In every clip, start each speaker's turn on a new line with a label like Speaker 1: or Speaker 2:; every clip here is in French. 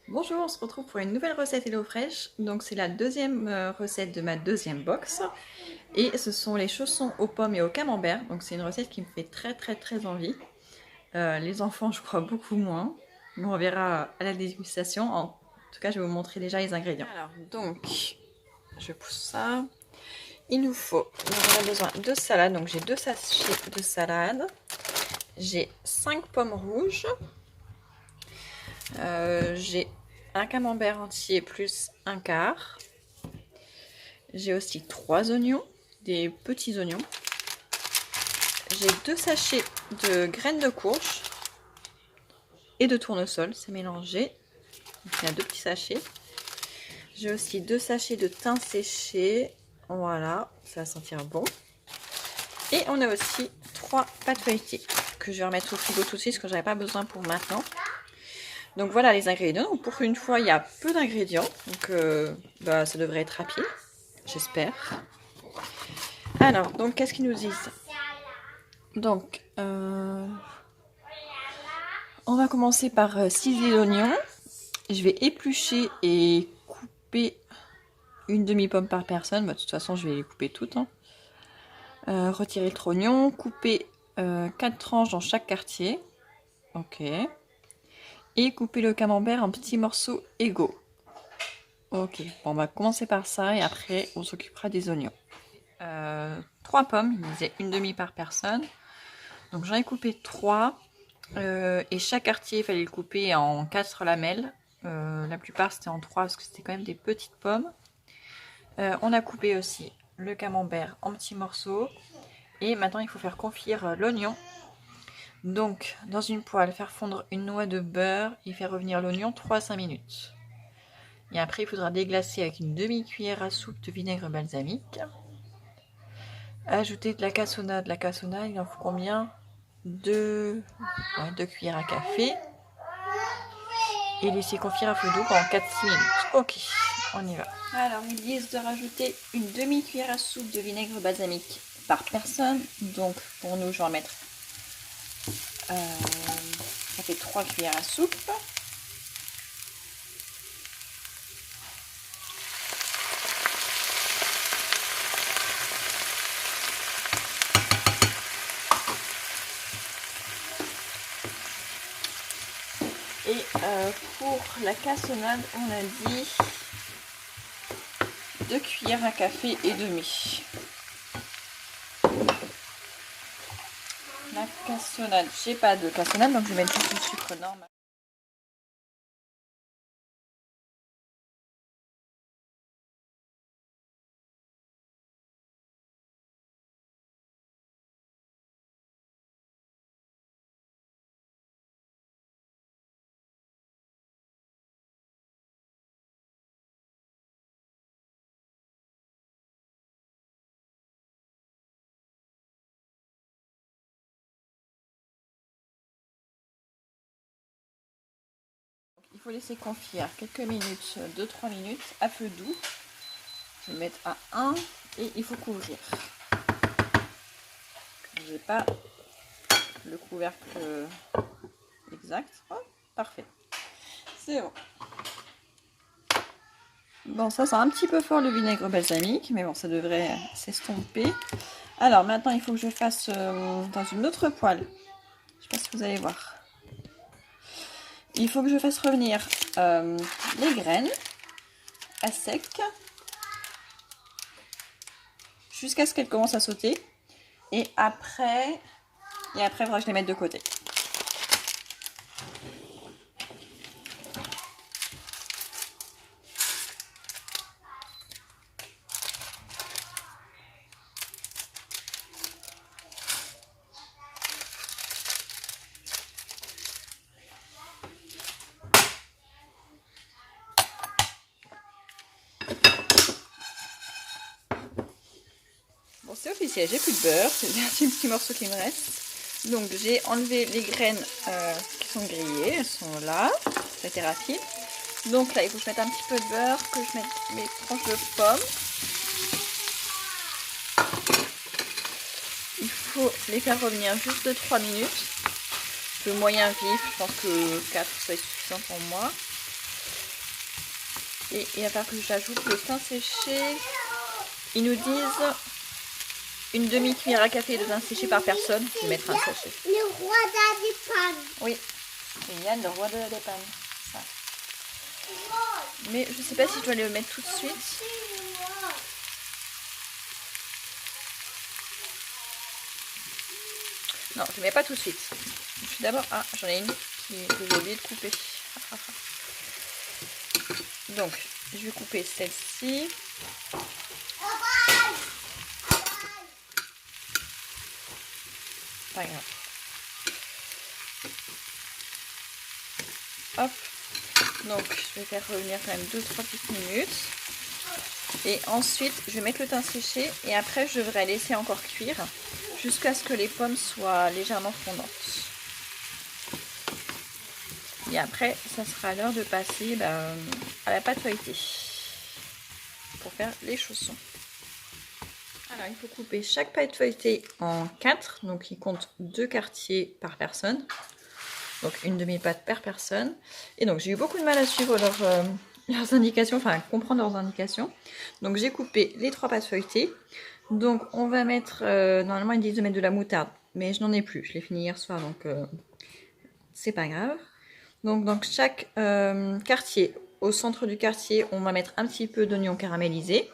Speaker 1: Bonjour, on se retrouve pour une nouvelle recette HelloFresh. Donc c'est la deuxième recette de ma deuxième box. Et ce sont les chaussons aux pommes et au camembert. Donc c'est une recette qui me fait très envie. Les enfants je crois beaucoup moins. Mais on verra à la dégustation. En tout cas je vais vous montrer déjà les ingrédients. Alors donc je pousse ça. Il nous faut, on a besoin de salade. Donc j'ai 2 sachets de salade. J'ai 5 pommes rouges. J'ai un camembert entier plus un quart. J'ai aussi 3 oignons, des petits oignons. J'ai 2 sachets de graines de courge et de tournesol, c'est mélangé. Donc il y a 2 petits sachets. J'ai aussi 2 sachets de thym séché. Voilà, ça va sentir bon. Et on a aussi 3 pâtes feuilletées que je vais remettre au frigo tout de suite parce que j'en ai pas besoin pour maintenant. Donc voilà les ingrédients. Donc pour une fois, il y a peu d'ingrédients. Donc ça devrait être rapide, j'espère. Alors, donc qu'est-ce qu'ils nous disent? Donc, on va commencer par ciser l'oignon. Je vais éplucher et couper une demi-pomme par personne. Bah, de toute façon, je vais les couper toutes. Hein. Retirer le trognon, couper 4 tranches dans chaque quartier. Ok. Et couper le camembert en petits morceaux égaux. Ok, bon, on va commencer par ça et après, on s'occupera des oignons. 3 pommes, il disait une demi par personne. Donc j'en ai coupé 3. Et chaque quartier, il fallait le couper en 4 lamelles. La plupart, c'était en 3 parce que c'était quand même des petites pommes. On a coupé aussi le camembert en petits morceaux. Et maintenant, il faut faire confire l'oignon. Donc, dans une poêle, faire fondre une noix de beurre et faire revenir l'oignon 3 à 5 minutes. Et après, il faudra déglacer avec une demi-cuillère à soupe de vinaigre balsamique. Ajouter de la cassonade. La cassonade, il en faut combien? 2 cuillères à café. Et laisser confire à feu doux pendant 4-6 minutes. Ok, on y va. Alors, ils disent de rajouter une demi-cuillère à soupe de vinaigre balsamique par personne. Donc, pour nous, je vais en mettre. Ça fait 3 cuillères à soupe. Et pour la cassonade, on a dit 2 cuillères à café et demi. La cassonade, j'ai pas de cassonade, donc je vais mettre juste du sucre normal. Il faut laisser confire quelques minutes, 2-3 minutes à feu doux. Je vais mettre à 1 et il faut couvrir. J'ai pas le couvercle exact. Oh, parfait. C'est bon. Bon, ça sent un petit peu fort le vinaigre balsamique, mais bon, ça devrait s'estomper. Alors maintenant, il faut que je fasse dans une autre poêle. Je sais pas si vous allez voir. Il faut que je fasse revenir les graines à sec jusqu'à ce qu'elles commencent à sauter. Et après, il faudra que je les mette de côté. Bon, c'est officiel, j'ai plus de beurre, c'est le dernier petit morceau qui me reste. Donc j'ai enlevé les graines qui sont grillées, elles sont là, ça a été rapide. Donc là, il faut que je mette un petit peu de beurre, que je mette mes tranches de pommes. Il faut les faire revenir juste de 3 minutes. Le moyen vif, je pense que 4 serait suffisant pour moi. Et il va falloir que j'ajoute le pain séché. Ils nous disent une demi-cuillère à café de pain séché par personne. Je vais mettre un sachet.
Speaker 2: Le roi des pannes.
Speaker 1: Oui, c'est Yann, le roi de la dépanne. Ça. Mais je sais pas si je dois le mettre tout de suite. Non, je ne mets pas tout de suite. Je suis d'abord... Ah, j'en ai une que j'ai oublié de couper. Donc, je vais couper celle-ci. Pas grave. Hop. Donc, je vais faire revenir quand même 2-3 petites minutes. Et ensuite, je vais mettre le thym séché. Et après, je devrais laisser encore cuire jusqu'à ce que les pommes soient légèrement fondantes. Et après, ça sera l'heure de passer à la pâte feuilletée pour faire les chaussons. Alors, il faut couper chaque pâte feuilletée en 4. Donc, il compte 2 quartiers par personne. Donc, une demi-pâte par personne. Et donc, j'ai eu beaucoup de mal à suivre leurs indications, enfin, à comprendre leurs indications. Donc, j'ai coupé les 3 pâtes feuilletées. Donc, on va mettre... normalement, ils disent de mettre de la moutarde. Mais je n'en ai plus. Je l'ai fini hier soir, donc c'est pas grave. Donc, dans chaque quartier, au centre du quartier, on va mettre un petit peu d'oignon caramélisé.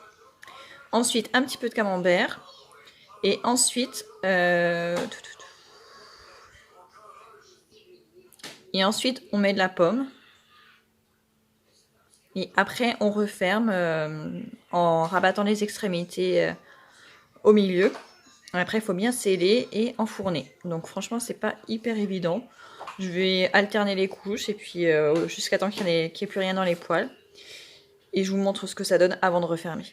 Speaker 1: Ensuite, un petit peu de camembert. Et ensuite... Et ensuite, on met de la pomme. Et après, on referme en rabattant les extrémités au milieu. Après, il faut bien sceller et enfourner. Donc franchement, c'est pas hyper évident. Je vais alterner les couches et puis jusqu'à temps qu'il n'y ait plus rien dans les poêles. Et je vous montre ce que ça donne avant de refermer.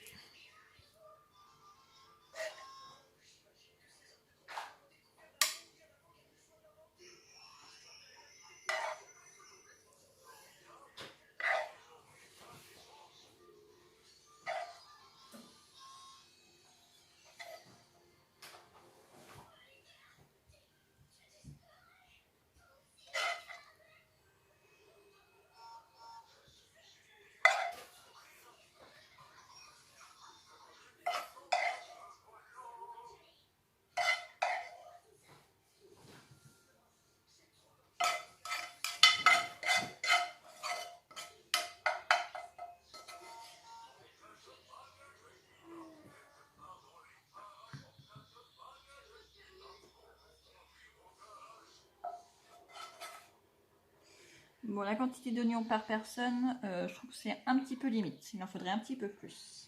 Speaker 1: Bon, la quantité d'oignons par personne, je trouve que c'est un petit peu limite. Il en faudrait un petit peu plus.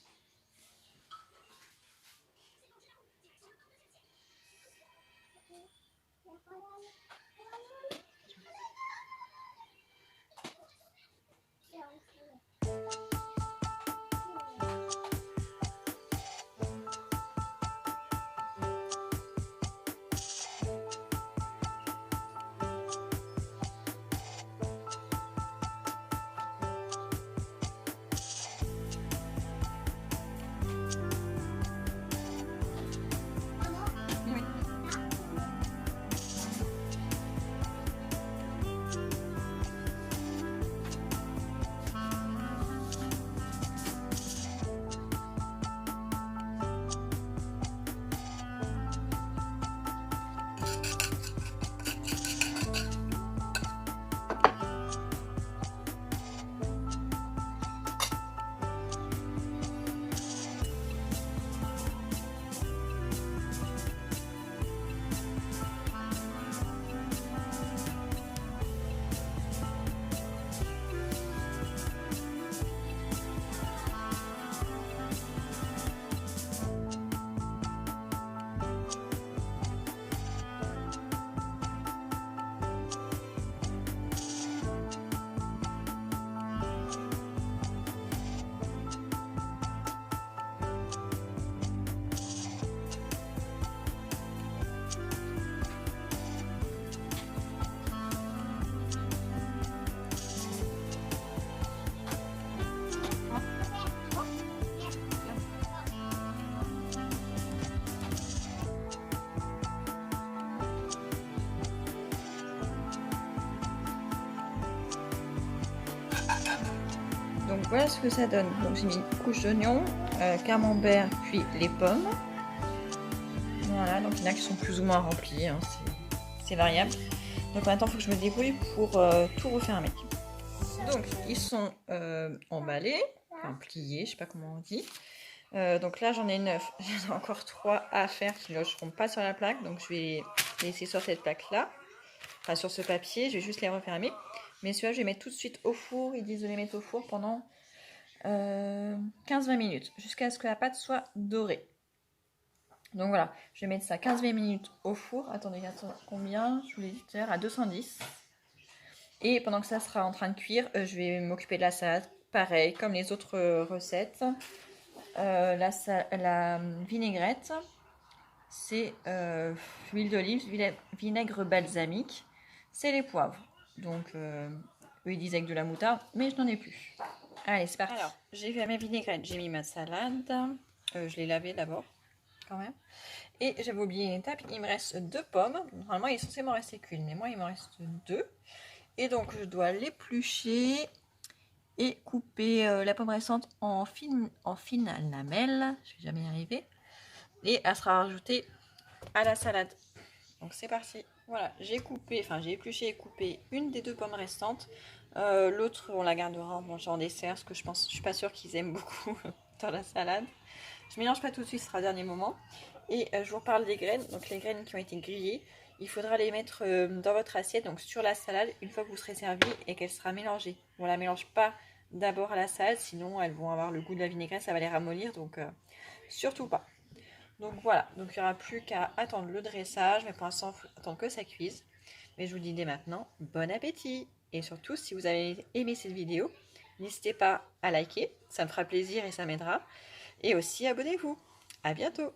Speaker 1: Donc voilà ce que ça donne. Donc j'ai mis une couche d'oignon, camembert, puis les pommes. Voilà, donc il y en a qui sont plus ou moins remplis, hein, c'est variable. Donc maintenant il faut que je me débrouille pour tout refermer. Donc ils sont emballés, enfin pliés, je sais pas comment on dit. Donc là j'en ai 9, j'en ai encore 3 à faire qui ne logeront pas sur la plaque. Donc je vais les laisser sur cette plaque là, enfin sur ce papier, je vais juste les refermer. Mais celui-là je vais mettre tout de suite au four, ils disent de les mettre au four pendant 15-20 minutes, jusqu'à ce que la pâte soit dorée. Donc voilà, je vais mettre ça 15-20 minutes au four. Attendez, combien? Je vous l'ai dit tout à l'heure, à 210. Et pendant que ça sera en train de cuire, je vais m'occuper de la salade. Pareil, comme les autres recettes. La vinaigrette, c'est huile d'olive, vinaigre balsamique, c'est les poivres. Donc, eux ils disaient avec de la moutarde, mais je n'en ai plus. Allez, c'est parti. Alors, j'ai fait mes vinaigrettes, j'ai mis ma salade. Je l'ai lavée d'abord, quand même. Et j'avais oublié une étape, il me reste 2 pommes. Normalement, il est censé m'en rester qu'une, mais moi, il m'en reste 2. Et donc, je dois l'éplucher et couper la pomme restante en fines lamelles. Je vais jamais y arriver. Et elle sera rajoutée à la salade. Donc, c'est parti. Voilà, j'ai épluché et coupé une des 2 pommes restantes. L'autre, on la gardera en dessert, parce que je suis pas sûre qu'ils aiment beaucoup dans la salade. Je mélange pas tout de suite, ce sera au dernier moment. Et je vous reparle des graines. Donc les graines qui ont été grillées, il faudra les mettre dans votre assiette, donc sur la salade, une fois que vous serez servi et qu'elle sera mélangée. On la mélange pas d'abord à la salade, sinon elles vont avoir le goût de la vinaigrette, ça va les ramollir, donc surtout pas. Donc voilà, donc il n'y aura plus qu'à attendre le dressage, mais pour l'instant, il faut attendre que ça cuise. Mais je vous dis dès maintenant, bon appétit! Et surtout, si vous avez aimé cette vidéo, n'hésitez pas à liker, ça me fera plaisir et ça m'aidera. Et aussi abonnez-vous. À bientôt!